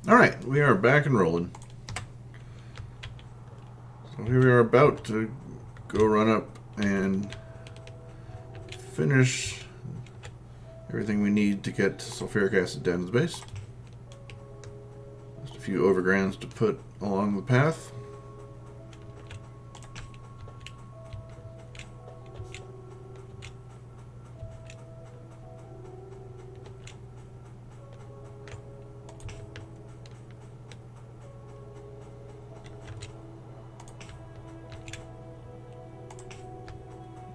Alright, we are back and rolling. So here we are about to go run up and finish everything we need to get sulfuric acid down to the base. Just a few overgrounds to put along the path.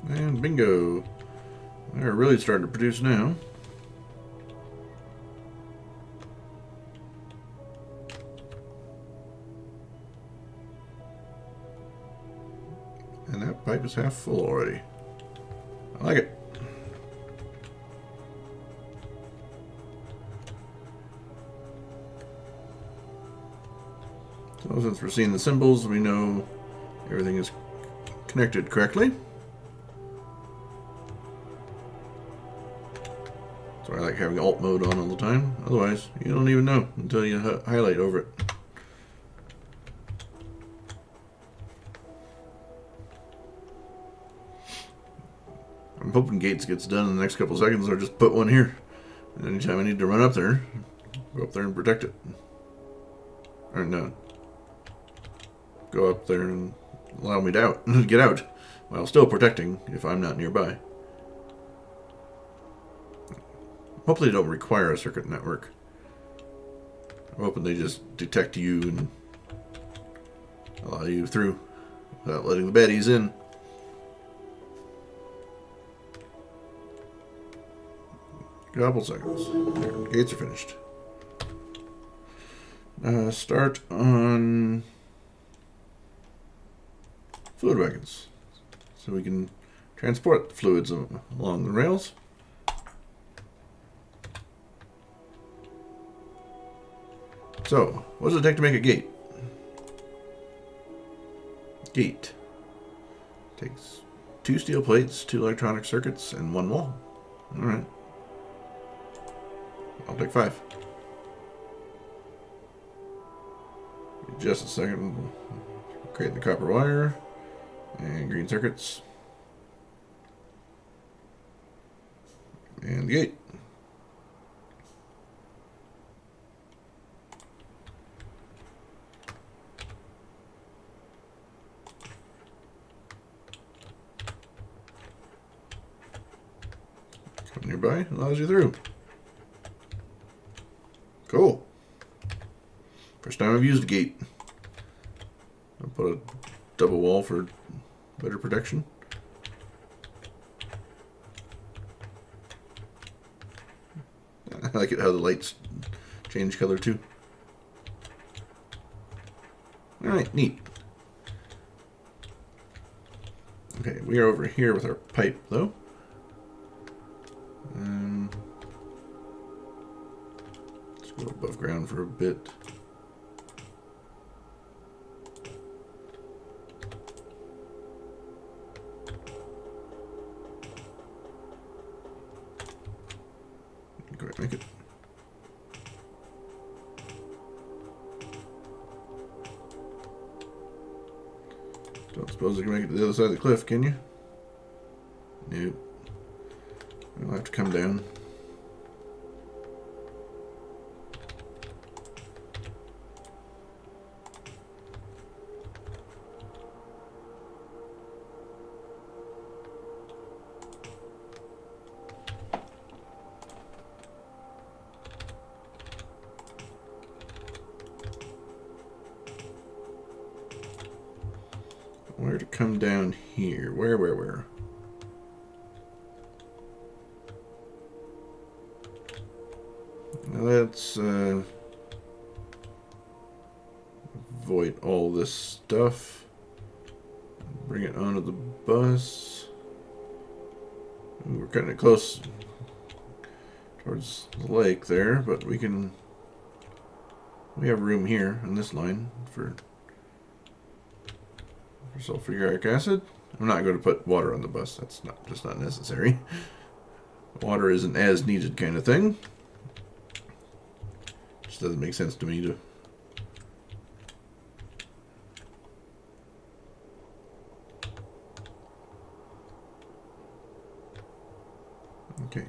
And bingo. They're really starting to produce now. And that pipe is half full already. I like it. So since we're seeing the symbols, we know everything is connected correctly. So I like having alt mode on all the time. Otherwise, you don't even know until you highlight over it. I'm hoping Gates gets done in the next couple seconds, or just put one here. And anytime I need to run up there, go up there and protect it. Or no. Go up there and allow me to get out while still protecting if I'm not nearby. Hopefully they don't require a circuit network. I'm hoping they just detect you and allow you through without letting the baddies in. Couple seconds. There, gates are finished. Start on fluid wagons, so we can transport the fluids along the rails. So, what does it take to make a gate? Gate takes 2 steel plates, 2 electronic circuits, and 1 wall. All right. I'll take 5. Just a second. Create the copper wire and green circuits and the gate. Come nearby, allows you through. Cool. First time I've used a gate. I'll put a double wall for better protection. I like it how the lights change color too. Alright, neat. Okay, we are over here with our pipe though. Let's go above ground for a bit. Go ahead, make it. Don't suppose you can make it to the other side of the cliff, can you? Nope. We'll have to come down. Where to come down here? Where? Now let's avoid all this stuff. Bring it onto the bus. Ooh, we're kind of close towards the lake there, but we have room here on this line for sulfuric acid. I'm not going to put water on the bus. That's just not necessary. Water isn't as needed kind of thing. Just doesn't make sense to me to. Okay.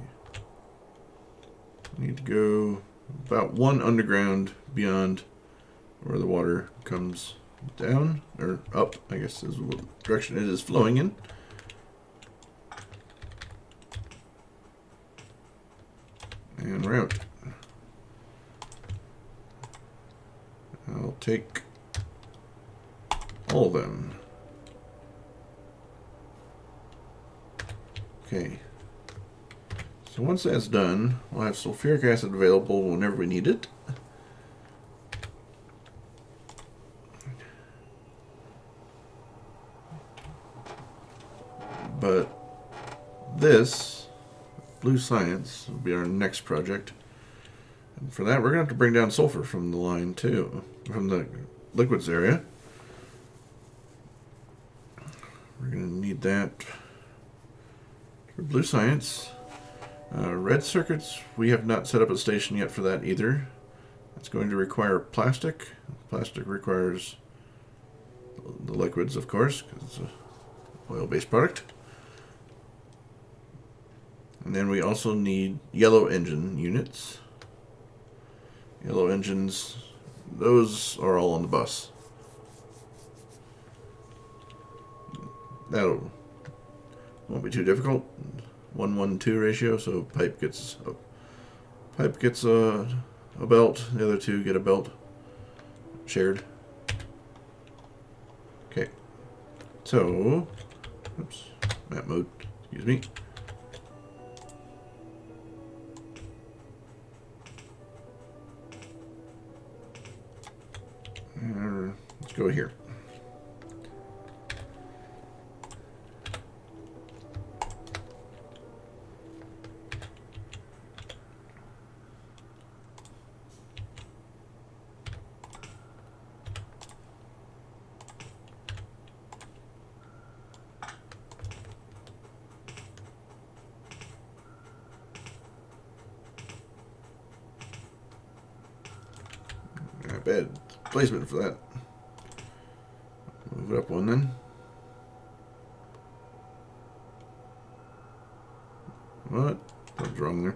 Need to go about 1 underground beyond where the water comes down, or up, I guess is what direction it is flowing in. And we're out. I'll take all of them. Okay. So once that's done, we'll have sulfuric acid available whenever we need it. But this, blue science, will be our next project. And for that, we're going to have to bring down sulfur from the line too, from the liquids area. We're going to need that for blue science. Red circuits, we have not set up a station yet for that either. It's going to require plastic. Plastic requires the liquids, of course, because it's an oil-based product. And then we also need yellow engine units. Yellow engines, those are all on the bus. That won't be too difficult. 1-1-2 ratio, so pipe gets a belt. The other two get a belt shared. Okay. So, oops, map mode. Excuse me. Let's go here. Bad placement for that. Move it up one then. What? What's wrong there?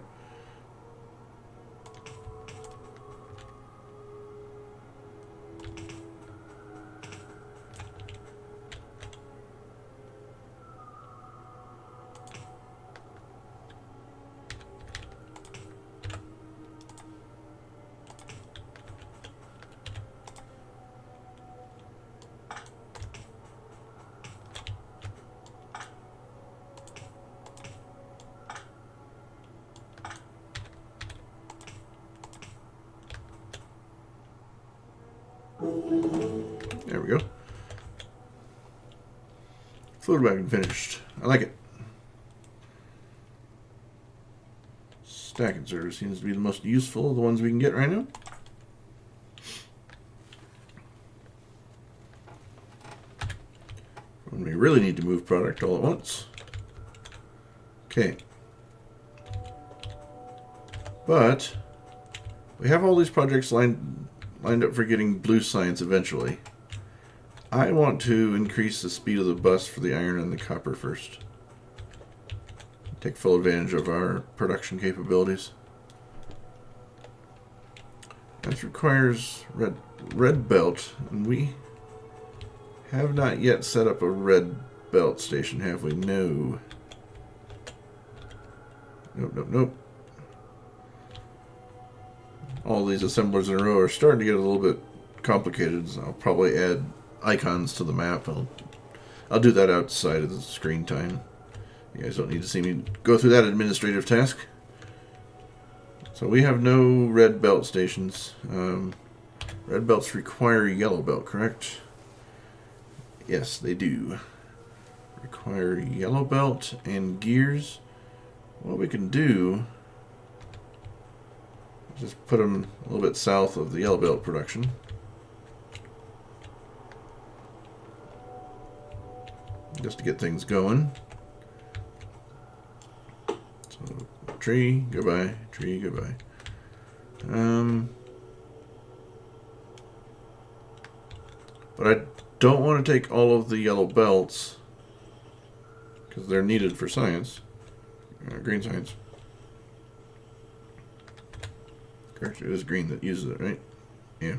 There we go. Fluid wagon finished. I like it. Stack inserter seems to be the most useful of the ones we can get right now. When we really need to move product all at once. Okay. But we have all these projects lined up for getting blue science eventually. I want to increase the speed of the bus for the iron and the copper first. Take full advantage of our production capabilities. That requires red belt, and we have not yet set up a red belt station, have we? No. Nope. All these assemblers in a row are starting to get a little bit complicated, so I'll probably add icons to the map. I'll do that outside of the screen time. You guys don't need to see me go through that administrative task. So we have no red belt stations. Red belts require yellow belt, correct? Yes, they do. Require yellow belt and gears. What we can do is just put them a little bit south of the yellow belt production. Just to get things going. So, tree, goodbye. Tree, goodbye. But I don't want to take all of the yellow belts because they're needed for science. Green science. Correct, it is green that uses it, right? Yeah.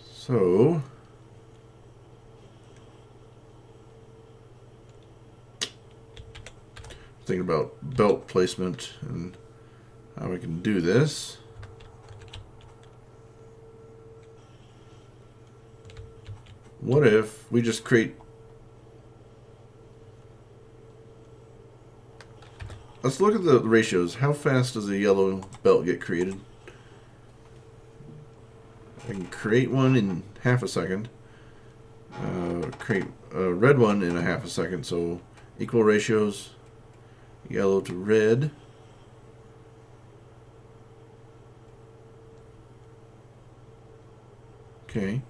So... thinking about belt placement and how we can do this. What if we just create... Let's look at the ratios. How fast does a yellow belt get created? I can create one in half a second. Create a red one in a half a second. So equal ratios. Yellow to red. Okay.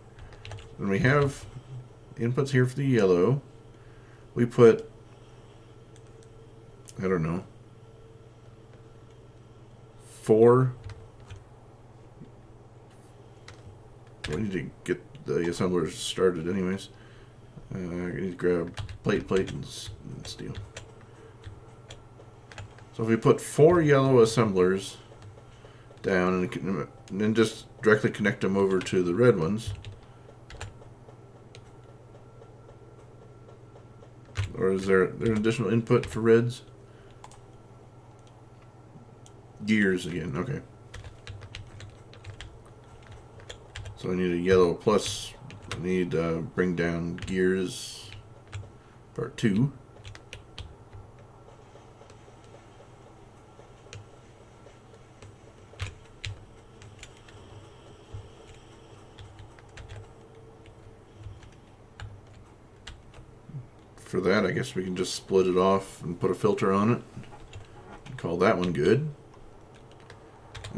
Then we have inputs here for the yellow. We put, I don't know, 4. We need to get the assemblers started anyways. I need to grab plate, and steel. So if we put 4 yellow assemblers down and then just directly connect them over to the red ones. Or is there an additional input for reds? Gears again, okay. So I need a yellow plus. I need bring down gears part 2. For that, I guess we can just split it off and put a filter on it. Call that one good.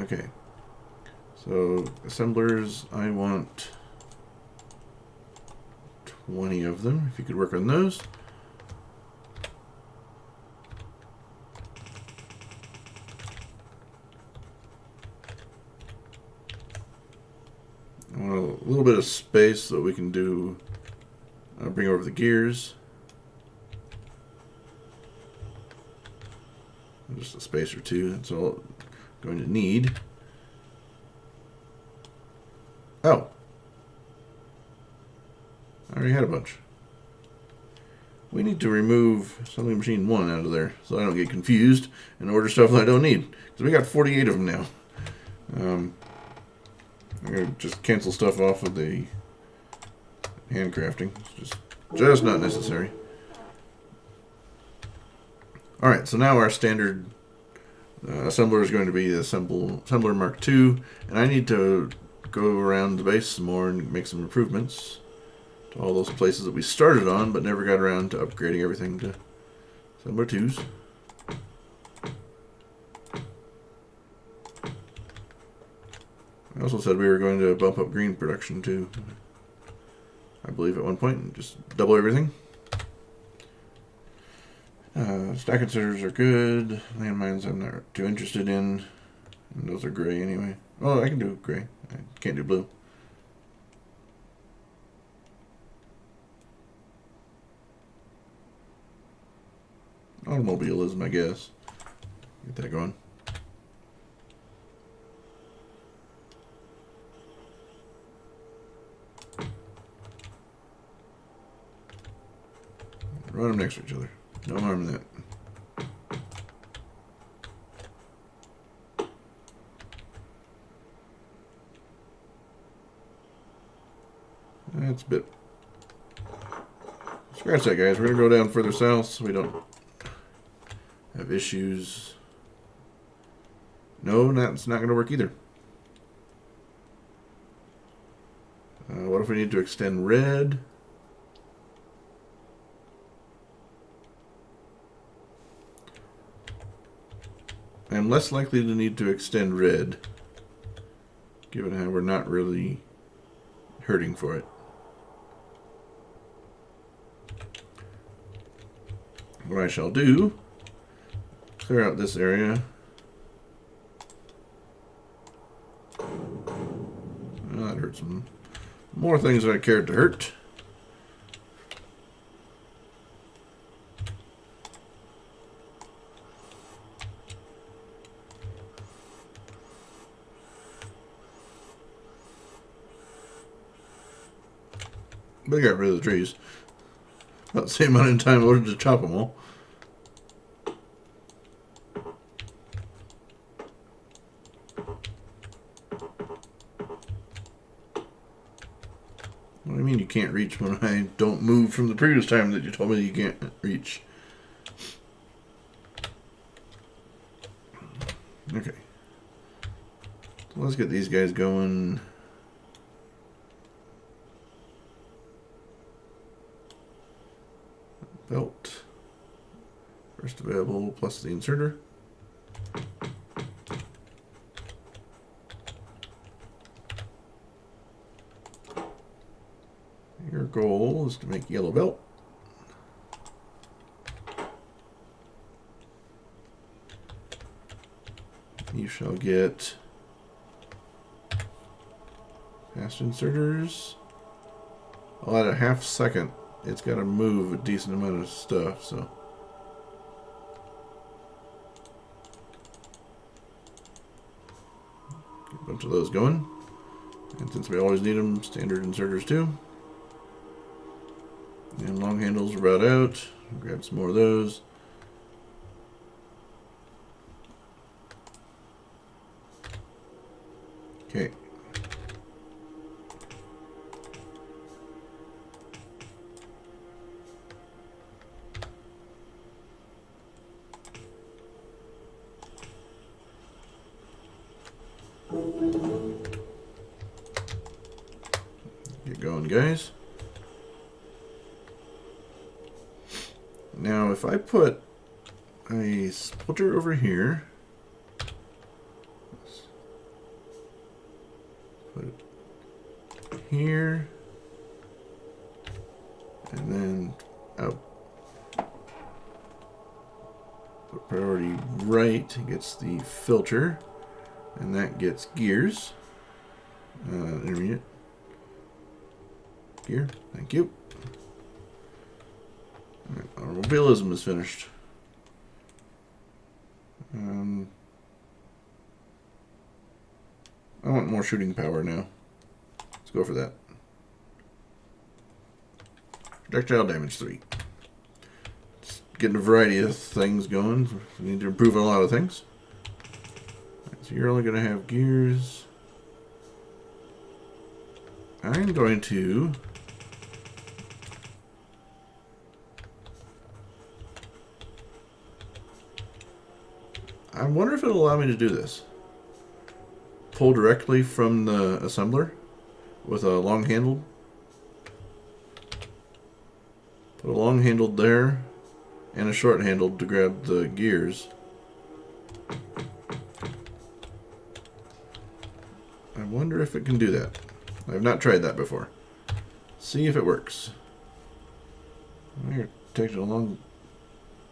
Okay. So, assemblers, I want 20 of them, if you could work on those. I want a little bit of space so that we can do, bring over the gears. Just a space or two, that's all I'm going to need. Oh. I already had a bunch. We need to remove assembly machine 1 out of there so I don't get confused and order stuff that I don't need. Because we got 48 of them now. I'm going to just cancel stuff off of the handcrafting. It's just not necessary. Alright, so now our standard assembler is going to be the assembler Mark II, and I need to go around the base some more and make some improvements to all those places that we started on but never got around to upgrading everything to assembler 2s. I also said we were going to bump up green production too, I believe at one point, and just double everything. Stack inserters are good. Landmines I'm not too interested in. And those are gray anyway. Oh, I can do gray. I can't do blue. Automobilism, I guess. Get that going. Run them next to each other. No harm in that. That's a bit... Scratch that, guys. We're going to go down further south so we don't have issues. No, that's not going to work either. What if we need to extend red? I'm less likely to need to extend red, given how we're not really hurting for it. What I shall do, clear out this area. That hurt some more things than I cared to hurt. But I got rid of the trees. About the same amount of time I ordered to chop them all. What do you mean you can't reach when I don't move from the previous time that you told me you can't reach? Okay. So let's get these guys going. Belt. First available plus the inserter. Your goal is to make yellow belt. You shall get fast inserters. I'll add a half second. It's got to move a decent amount of stuff, so. Get a bunch of those going. And since we always need them, standard inserters too. And long handles are about out. Grab some more of those. Okay. Get going, guys. Now, if I put a splitter over here, put it here, and then out. Put priority right gets the filter, and that gets gears. Intermediate. Gear, thank you. Right, automobilism is finished. I want more shooting power now. Let's go for that. Projectile damage 3. Just getting a variety of things going. We need to improve on a lot of things. Right, so you're only going to have gears. I'm going to I wonder if it'll allow me to do this. Pull directly from the assembler with a long handle. Put a long handle there and a short handle to grab the gears. I wonder if it can do that. I've not tried that before. See if it works. It takes a long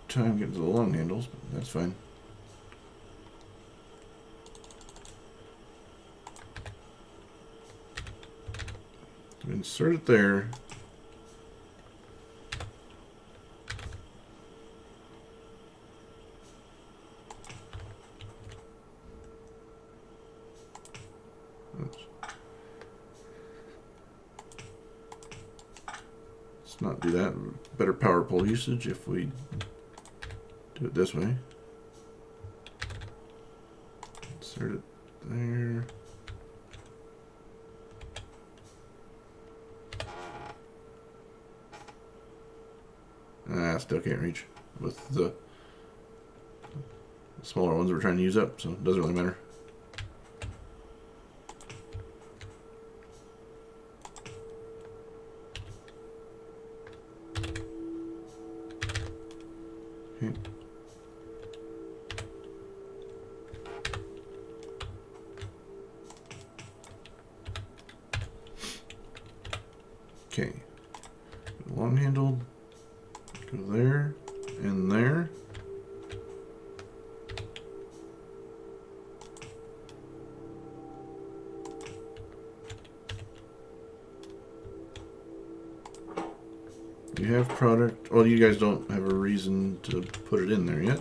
time getting to the long handles, but that's fine. Insert it there. Oops. Let's not do that. Better power pole usage if we do it this way. Insert it there. I still can't reach with the smaller ones we're trying to use up, so it doesn't really matter. Okay. Okay. Long handled. Go there and there. You have product. Well, you guys don't have a reason to put it in there yet.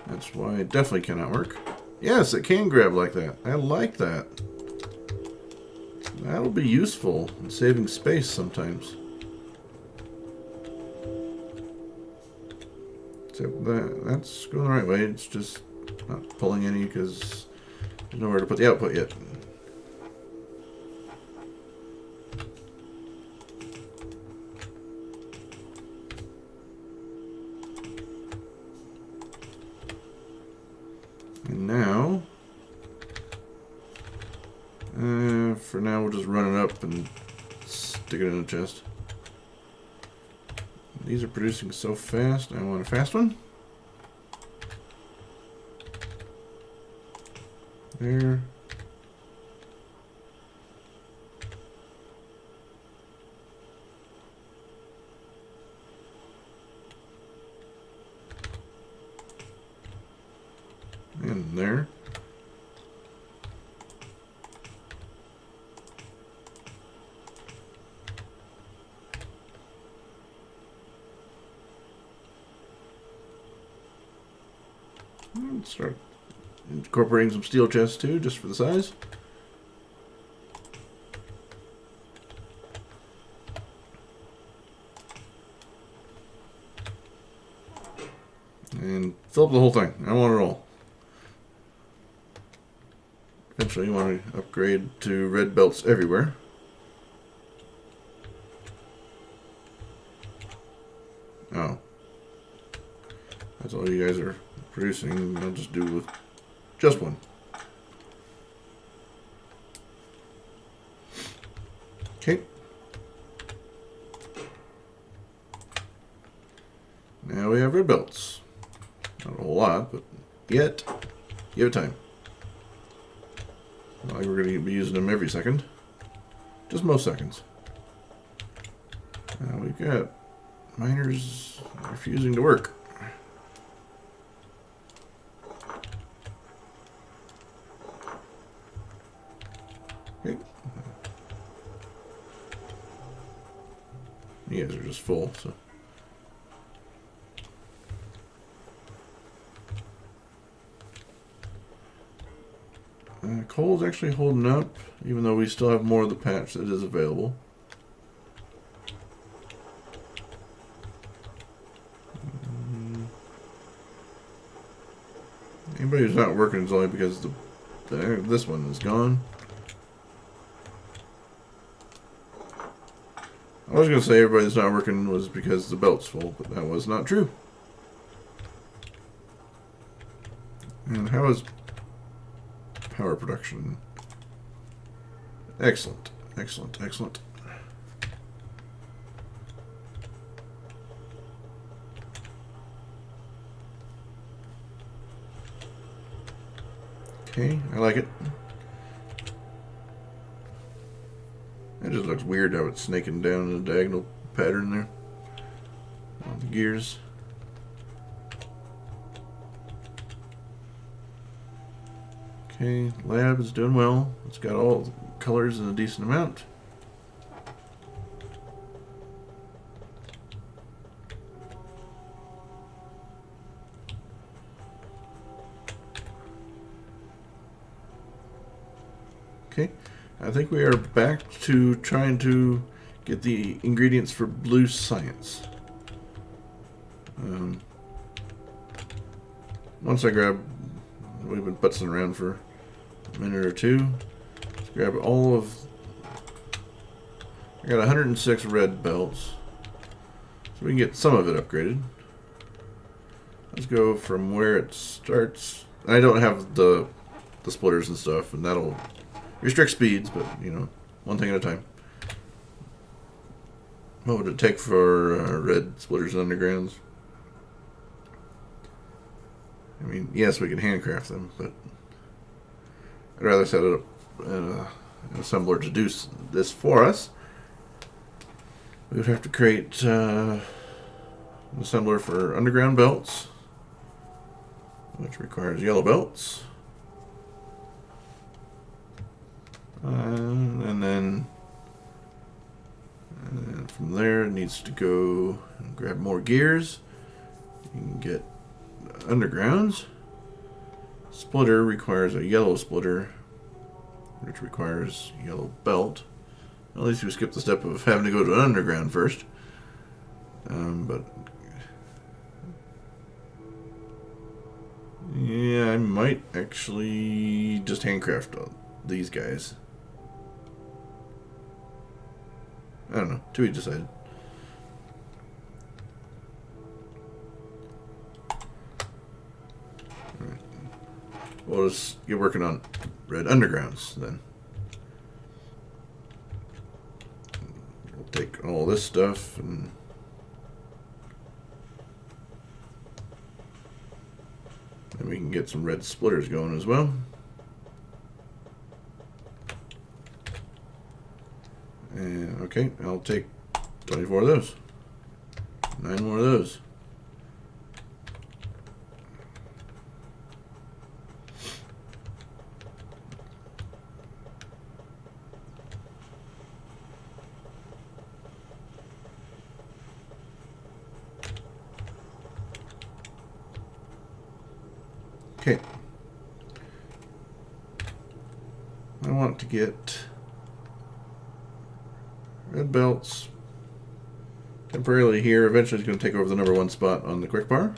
That's why it definitely cannot work. Yes, it can grab like that. I like that. That'll be useful in saving space sometimes. Except that's going the right way. It's just not pulling any because there's nowhere to put the output yet. And now, for now, we'll just run it up and stick it in a chest. These are producing so fast. I want a fast one. There. And there. And start incorporating some steel chests too, just for the size. And fill up the whole thing. I want it all. Eventually you want to upgrade to red belts everywhere. Oh. That's all you guys are producing. I'll just do with just one. Okay. Now we have red belts. Not a whole lot, but yet, give it time. Not like we're going to be using them every second. Just most seconds. Now we've got miners refusing to work. Okay. You guys are just full, so. Coal's actually holding up, even though we still have more of the patch that is available. Anybody who's not working is only because this one is gone. I was going to say everybody that's not working was because the belt's full, but that was not true. And how is power production? Excellent, excellent, excellent. Okay, I like it. It just looks weird how it's snaking down in a diagonal pattern there on the gears. Okay, lab is doing well. It's got all the colors in a decent amount. Okay, I think we are back to trying to get the ingredients for blue science. Once I grab, we've been putzing around for a minute or two. Let's grab all of, I got 106 red belts, so we can get some of it upgraded. Let's go from where it starts. I don't have the splitters and stuff, and that'll restrict speeds, but you know, one thing at a time. What would it take for red splitters and undergrounds? I mean, yes, we can handcraft them, but I'd rather set it up an assembler to do this for us. We would have to create an assembler for underground belts, which requires yellow belts. And then from there, it needs to go and grab more gears. You can get undergrounds. Splitter requires a yellow splitter, which requires yellow belt. At least we skipped the step of having to go to an underground first. But yeah, I might actually just handcraft these guys. I don't know. To be decided. Alright. We'll just get working on red undergrounds then. We'll take all this stuff and then we can get some red splitters going as well. And okay, I'll take 24 of those. 9 more of those. Okay. I want to get red belts temporarily here. Eventually it's going to take over the number 1 spot on the quick bar.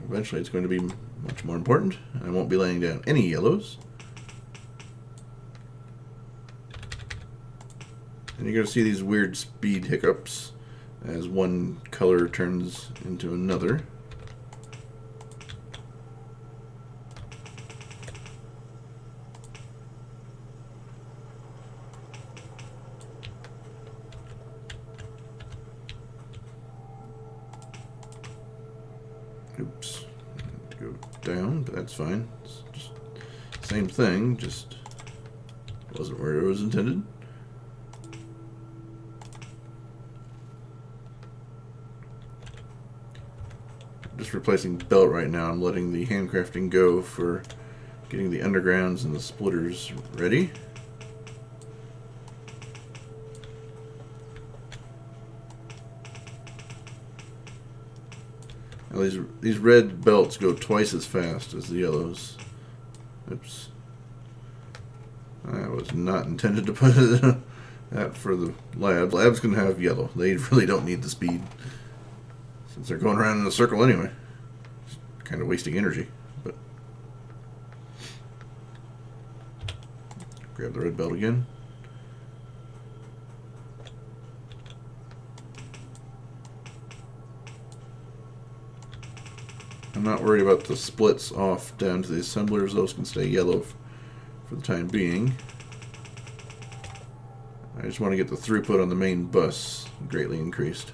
Eventually it's going to be much more important. I won't be laying down any yellows. And you're going to see these weird speed hiccups as one color turns into another. Oops, to go down, but that's fine. It's just same thing, just wasn't where it was intended. I'm just replacing belt right now. I'm letting the handcrafting go for getting the undergrounds and the splitters ready. Now these red belts go twice as fast as the yellows. Oops. I was not intended to put that for the lab. Lab's going to have yellow. They really don't need the speed, since they're going around in a circle anyway. It's kind of wasting energy. But grab the red belt again. I'm not worried about the splits off down to the assemblers. Those can stay yellow for the time being. I just want to get the throughput on the main bus greatly increased.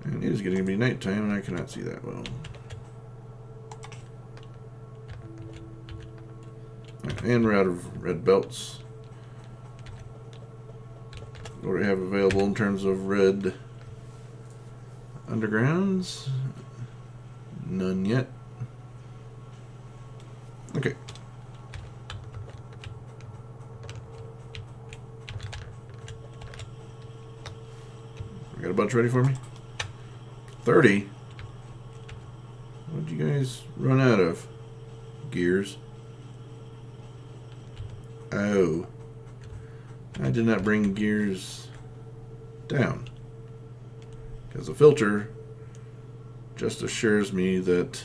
And it is getting to be nighttime and I cannot see that well. And we're out of red belts. What do we have available in terms of red undergrounds? None yet. Okay. I got a bunch ready for me? 30? What'd you guys run out of? Gears. Oh. I did not bring gears down. Because the filter just assures me that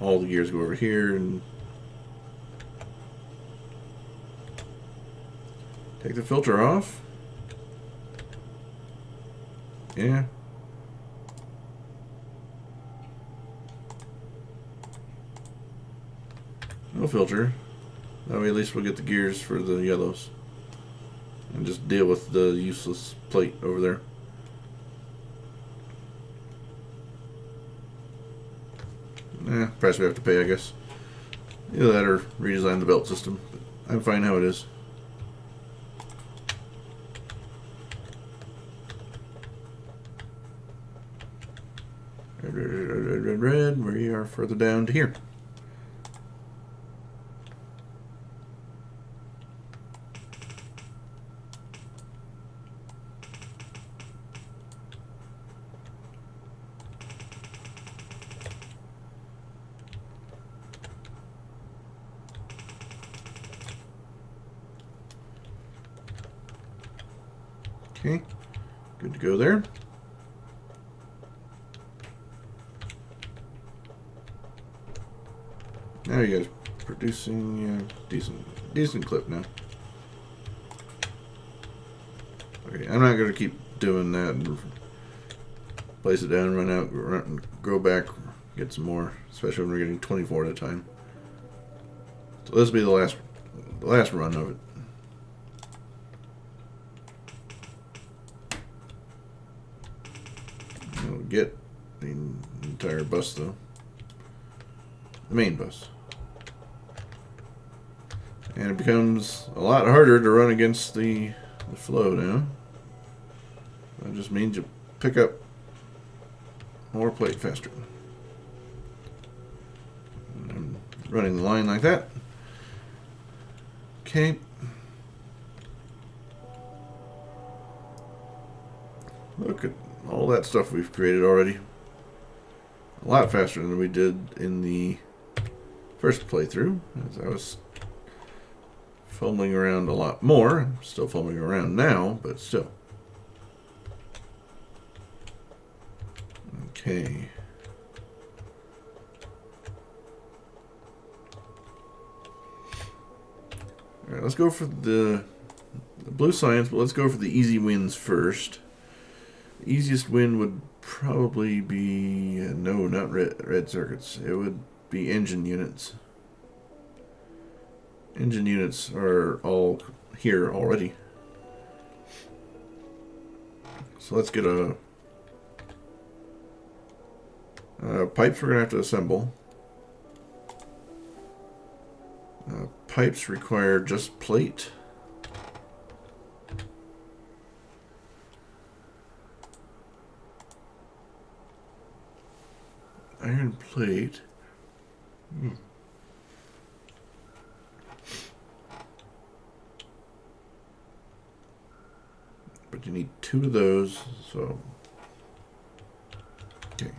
all the gears go over here and take the filter off. Yeah. No filter. That way at least we'll get the gears for the yellows. And just deal with the useless plate over there. Price we have to pay, I guess. Either that or redesign the belt system. But I'm fine how it is. Red, red, red, red, red, red. We are further down to here. Okay, good to go there. Now you guys producing decent clip now. Okay, I'm not gonna keep doing that and place it down, run out, go back, get some more, especially when we're getting 24 at a time. So this will be the last run of it. We'll get the entire bus though, the main bus, and it becomes a lot harder to run against the flow now. That just means you pick up more plate faster. And I'm running the line like that. Okay. Look at all that stuff we've created already. A lot faster than we did in the first playthrough, as I was fumbling around a lot more. I'm still fumbling around now, but still. Okay. All right, let's go for the blue science, but let's go for the easy wins first. The easiest win would probably be no, not red circuits. It would be engine units. Engine units are all here already. So let's get a pipes we're going to have to assemble. Pipes require just plate. Iron plate. But you need 2 of those, so okay.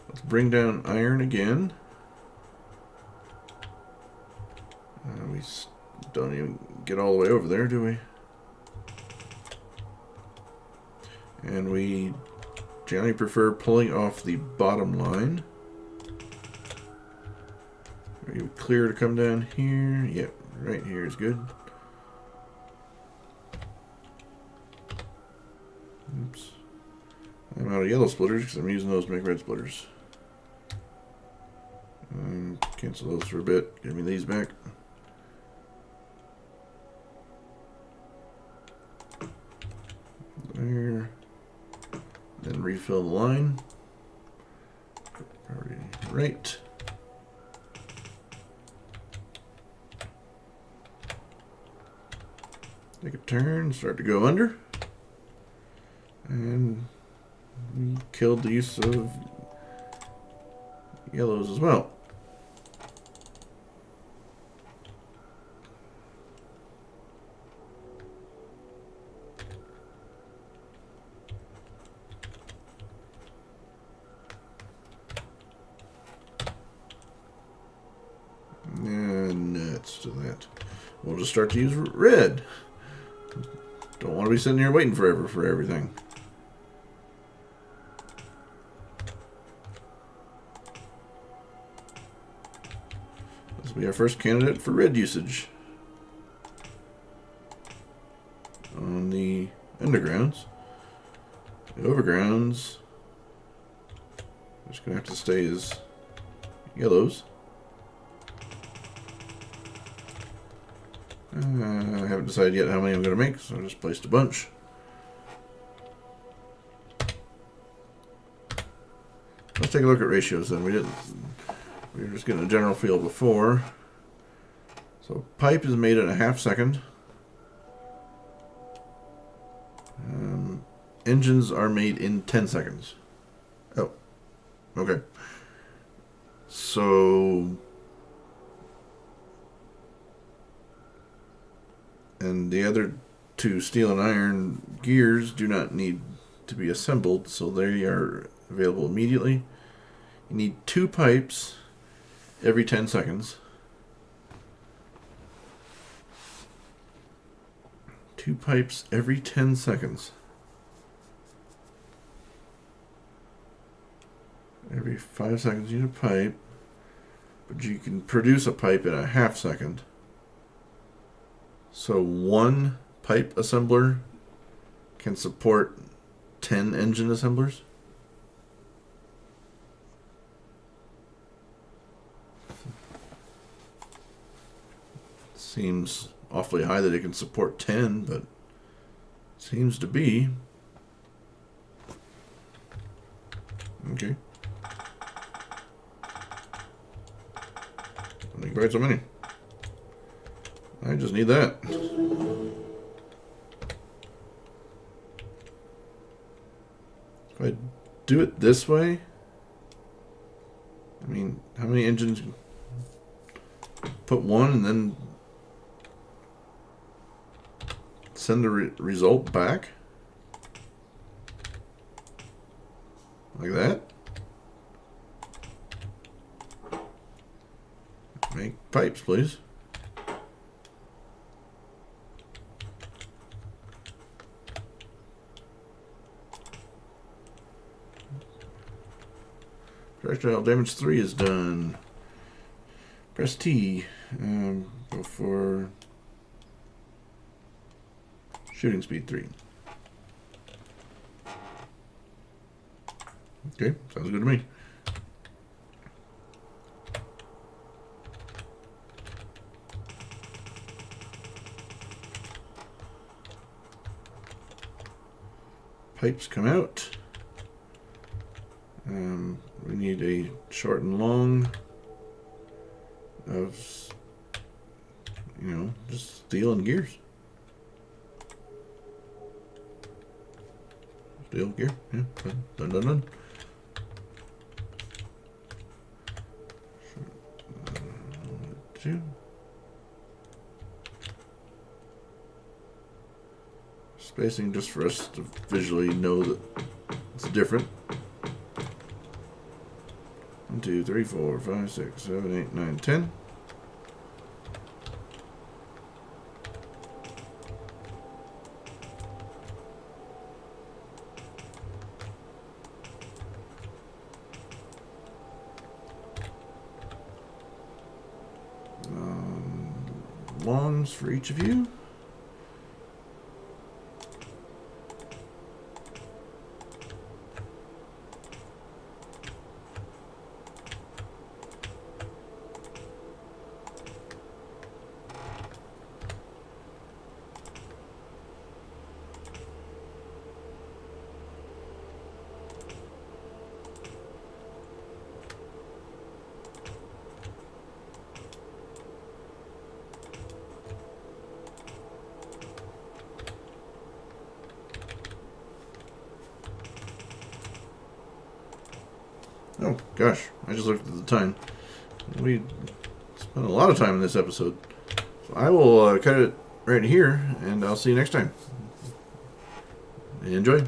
Let's bring down iron again. We don't even get all the way over there, do we? And we generally prefer pulling off the bottom line. Are you clear to come down here? Yep, right here is good. Oops. I'm out of yellow splitters because I'm using those to make red splitters. Cancel those for a bit. Give me these back. There. Then refill the line. Right. Take a turn, start to go under. And we killed the use of yellows as well. And nuts to that. We'll just start to use red. Don't want to be sitting here waiting forever for everything. This will be our first candidate for red usage on the undergrounds. The overgrounds are just going to have to stay as yellows. I haven't decided yet how many I'm going to make, so I just placed a bunch. Let's take a look at ratios then. We were just getting a general feel before. So pipe is made in a half second. Engines are made in 10 seconds. Oh, okay. So, and the other 2 steel and iron gears do not need to be assembled, so they are available immediately. You need 2 pipes every 10 seconds. 2 pipes every 10 seconds. Every 5 seconds you need a pipe. But you can produce a pipe in a half second. So one pipe assembler can support 10 engine assemblers? Seems awfully high that it can support 10, but seems to be. Okay. I think quite so many. I just need that. If I do it this way, I mean, how many engines? Put one and then send the result back? Like that? Make pipes, please. Projectile damage 3 is done. Press T. Go for shooting speed 3. Okay, sounds good to me. Pipes come out. We need a short and long of, just steel and gears. Steel, gear, yeah, done. Two. Spacing just for us to visually know that it's different. 1, 2, 3, 4, 5, 6, 7, 8, 9, 10. Longs for each of you. Oh, gosh. I just looked at the time. We spent a lot of time in this episode. So I will cut it right here, and I'll see you next time. Enjoy.